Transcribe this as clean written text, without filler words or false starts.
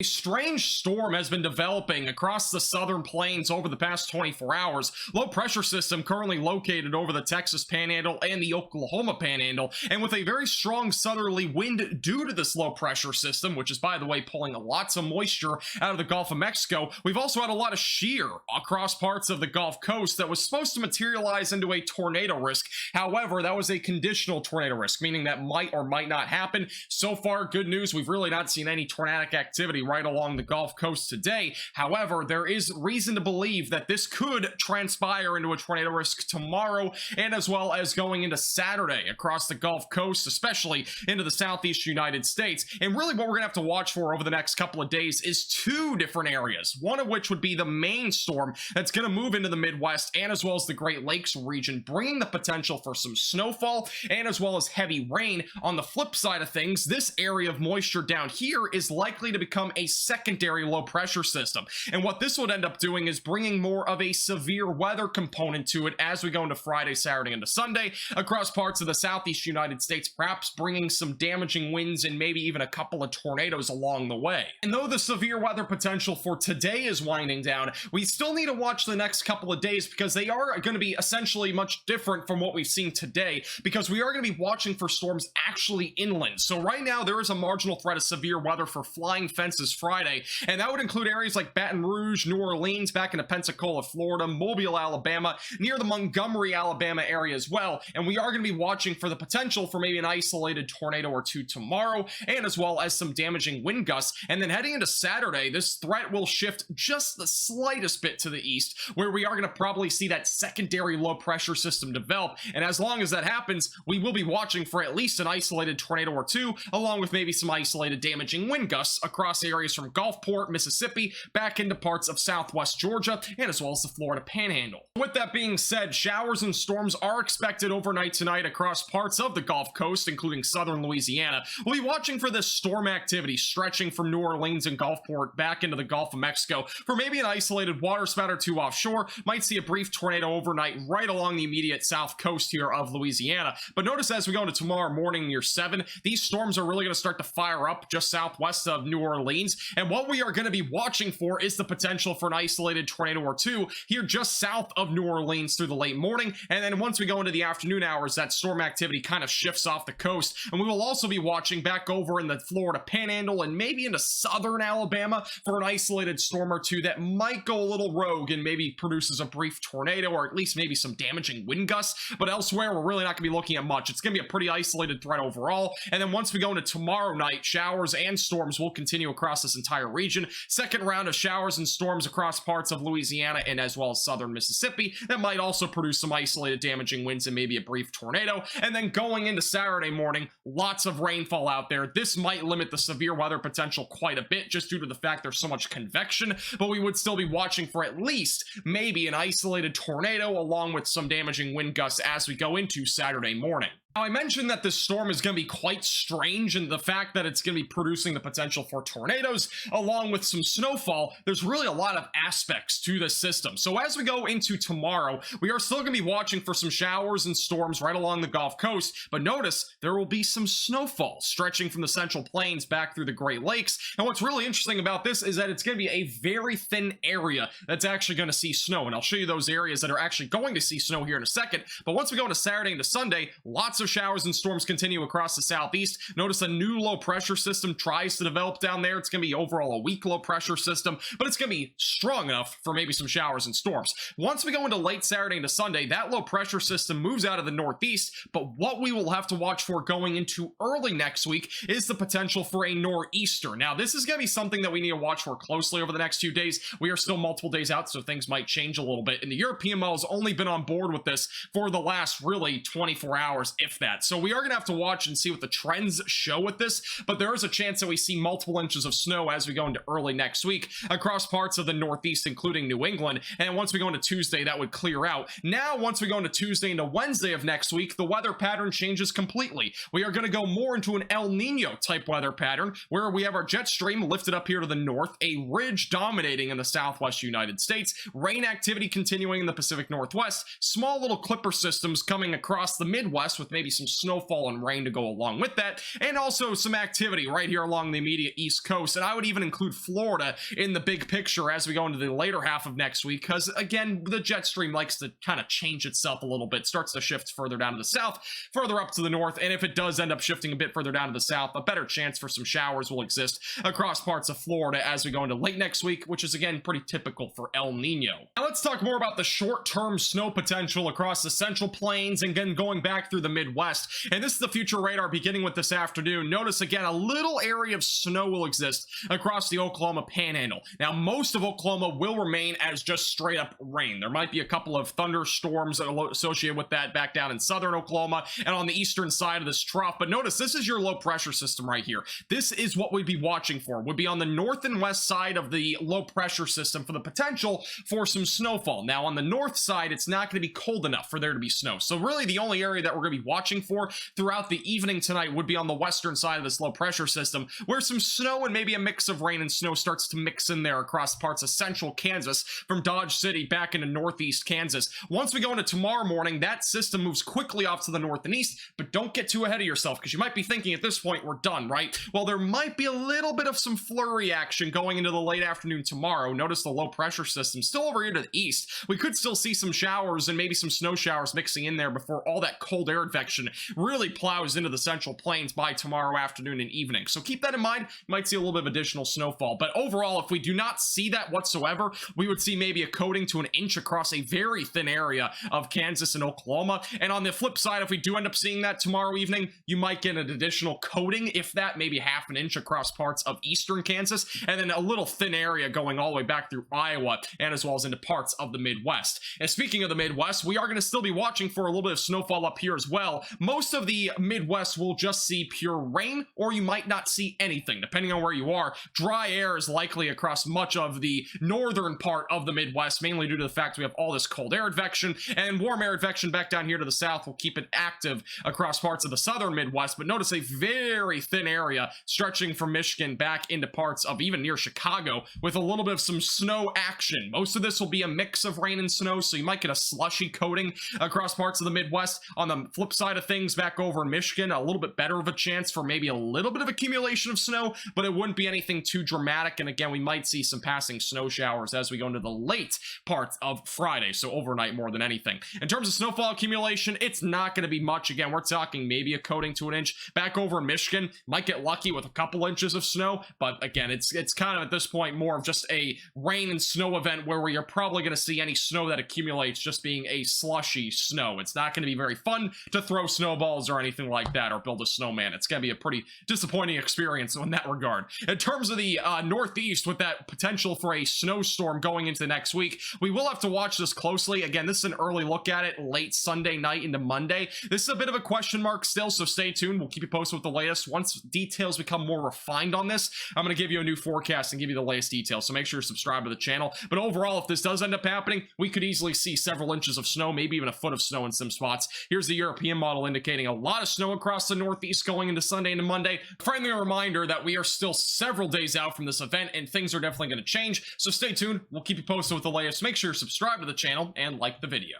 A strange storm has been developing across the southern plains over the past 24 hours. Low pressure system currently located over the Texas Panhandle and the Oklahoma Panhandle, and with a very strong southerly wind due to this low pressure system, which is, by the way, pulling lots of moisture out of the Gulf of Mexico, we've also had a lot of shear across parts of the Gulf Coast that was supposed to materialize into a tornado risk. However, that was a conditional tornado risk, meaning that might or might not happen. So far, good news, we've really not seen any tornadic activity right along the Gulf Coast today. However, there is reason to believe that this could transpire into a tornado risk tomorrow, and as well as going into Saturday across the Gulf Coast, especially into the southeast United States. And really what we're gonna have to watch for over the next couple of days is two different areas, one of which would be the main storm that's gonna move into the Midwest and as well as the Great Lakes region, bringing the potential for some snowfall and as well as heavy rain. On the flip side of things, this area of moisture down here is likely to become a secondary low pressure system, and what this would end up doing is bringing more of a severe weather component to it as we go into Friday, Saturday, into Sunday across parts of the southeast United States, perhaps bringing some damaging winds and maybe even a couple of tornadoes along the way. And though the severe weather potential for today is winding down, we still need to watch the next couple of days because they are going to be essentially much different from what we've seen today, because we are going to be watching for storms actually inland. So right now there is a marginal threat of severe weather for flying fences Friday, and that would include areas like Baton Rouge, New Orleans, back into Pensacola, Florida, Mobile, Alabama, near the Montgomery, Alabama area as well. And we are going to be watching for the potential for maybe an isolated tornado or two tomorrow, and as well as some damaging wind gusts. And then heading into Saturday, this threat will shift just the slightest bit to the east, where we are going to probably see that secondary low pressure system develop. And as long as that happens, we will be watching for at least an isolated tornado or two, along with maybe some isolated damaging wind gusts across areas from Gulfport, Mississippi, back into parts of southwest Georgia, and as well as the Florida Panhandle. With that being said, showers and storms are expected overnight tonight across parts of the Gulf Coast, including southern Louisiana. We'll be watching for this storm activity stretching from New Orleans and Gulfport back into the Gulf of Mexico for maybe an isolated water spout or two offshore. Might see a brief tornado overnight right along the immediate south coast here of Louisiana. But notice as we go into tomorrow morning near 7, these storms are really going to start to fire up just southwest of New Orleans. And what we are going to be watching for is the potential for an isolated tornado or two here just south of New Orleans through the late morning. And then once we go into the afternoon hours, that storm activity kind of shifts off the coast. And we will also be watching back over in the Florida Panhandle and maybe into southern Alabama for an isolated storm or two that might go a little rogue and maybe produces a brief tornado or at least maybe some damaging wind gusts. But elsewhere, we're really not going to be looking at much. It's going to be a pretty isolated threat overall. And then once we go into tomorrow night, showers and storms will continue across this entire region. Second round of showers and storms across parts of Louisiana and as well as southern Mississippi that might also produce some isolated damaging winds and maybe a brief tornado. And then going into Saturday morning, lots of rainfall out there. This might limit the severe weather potential quite a bit just due to the fact there's so much convection, but we would still be watching for at least maybe an isolated tornado along with some damaging wind gusts as we go into Saturday morning. Now, I mentioned that this storm is going to be quite strange, and the fact that it's going to be producing the potential for tornadoes along with some snowfall, there's really a lot of aspects to this system. So as we go into tomorrow, we are still going to be watching for some showers and storms right along the Gulf Coast, but notice there will be some snowfall stretching from the Central Plains back through the Great Lakes. And what's really interesting about this is that it's going to be a very thin area that's actually going to see snow, and I'll show you those areas that are actually going to see snow here in a second. But once we go into Saturday into Sunday, lots of showers and storms continue across the southeast. Notice a new low pressure system tries to develop down there. It's going to be overall a weak low pressure system, but it's going to be strong enough for maybe some showers and storms. Once we go into late Saturday into Sunday, that low pressure system moves out of the northeast, but what we will have to watch for going into early next week is the potential for a nor'easter. Now, this is going to be something that we need to watch for closely over the next few days. We are still multiple days out, so things might change a little bit. And the European model's only been on board with this for the last really 24 hours, if that. So we are going to have to watch and see what the trends show with this, but there is a chance that we see multiple inches of snow as we go into early next week across parts of the northeast, including New England. And once we go into Tuesday, that would clear out. Now, once we go into Tuesday into Wednesday of next week, the weather pattern changes completely. We are going to go more into an El Nino type weather pattern where we have our jet stream lifted up here to the north, a ridge dominating in the southwest United States, rain activity continuing in the Pacific Northwest, small little clipper systems coming across the Midwest with maybe maybe some snowfall and rain to go along with that, and also some activity right here along the immediate East Coast. And I would even include Florida in the big picture as we go into the later half of next week, because again, the jet stream likes to kind of change itself a little bit, starts to shift further down to the south, further up to the north, and if it does end up shifting a bit further down to the south, a better chance for some showers will exist across parts of Florida as we go into late next week, which is again pretty typical for El Nino. Now let's talk more about the short-term snow potential across the Central Plains and again going back through the Midwest. And this is the future radar beginning with this afternoon. Notice again a little area of snow will exist across the Oklahoma Panhandle. Now most of Oklahoma will remain as just straight up rain. There might be a couple of thunderstorms associated with that back down in southern Oklahoma and on the eastern side of this trough. But notice this is your low pressure system right here. This is what we'd be watching for. Would be on the north and west side of the low pressure system for the potential for some snowfall. Now on the north side, it's not going to be cold enough for there to be snow. So really the only area that we're going to be watching for throughout the evening tonight would be on the western side of this low pressure system, where some snow and maybe a mix of rain and snow starts to mix in there across parts of central Kansas from Dodge City back into northeast Kansas. Once we go into tomorrow morning, that system moves quickly off to the north and east, but don't get too ahead of yourself, because you might be thinking at this point we're done, right? Well, there might be a little bit of some flurry action going into the late afternoon tomorrow. Notice the low pressure system still over here to the east. We could still see some showers and maybe some snow showers mixing in there before all that cold air advection really plows into the Central Plains by tomorrow afternoon and evening. So keep that in mind. You might see a little bit of additional snowfall, but overall, if we do not see that whatsoever, we would see maybe a coating to an inch across a very thin area of Kansas and Oklahoma. And on the flip side, if we do end up seeing that tomorrow evening, you might get an additional coating, if that, maybe half an inch across parts of eastern Kansas, and then a little thin area going all the way back through Iowa and as well as into parts of the Midwest. And speaking of the Midwest, we are going to still be watching for a little bit of snowfall up here as well. Most of the Midwest will just see pure rain, or you might not see anything, depending on where you are. Dry air is likely across much of the northern part of the Midwest, mainly due to the fact we have all this cold air advection, and warm air advection back down here to the south will keep it active across parts of the southern Midwest. But notice a very thin area stretching from Michigan back into parts of even near Chicago with a little bit of some snow action. Most of this will be a mix of rain and snow, so you might get a slushy coating across parts of the Midwest. On the flip side of things, back over in Michigan, a little bit better of a chance for maybe a little bit of accumulation of snow, but it wouldn't be anything too dramatic. And again, we might see some passing snow showers as we go into the late parts of Friday, so overnight more than anything. In terms of snowfall accumulation, it's not going to be much. Again, we're talking maybe a coating to an inch. Back over in Michigan, might get lucky with a couple inches of snow, but again, it's kind of at this point more of just a rain and snow event where we are probably going to see any snow that accumulates just being a slushy snow. It's not going to be very fun to throw snowballs or anything like that or build a snowman. It's going to be a pretty disappointing experience in that regard. In terms of the Northeast, with that potential for a snowstorm going into the next week, we will have to watch this closely. Again, this is an early look at it late Sunday night into Monday. This is a bit of a question mark still, so stay tuned. We'll keep you posted with the latest. Once details become more refined on this, I'm going to give you a new forecast and give you the latest details, so make sure you're subscribed to the channel. But overall, if this does end up happening, we could easily see several inches of snow, maybe even a foot of snow in some spots. Here's the European model indicating a lot of snow across the Northeast going into Sunday and Monday. Friendly reminder that we are still several days out from this event and things are definitely going to change, so stay tuned. We'll keep you posted with the latest. Make sure you're subscribed to the channel and like the video.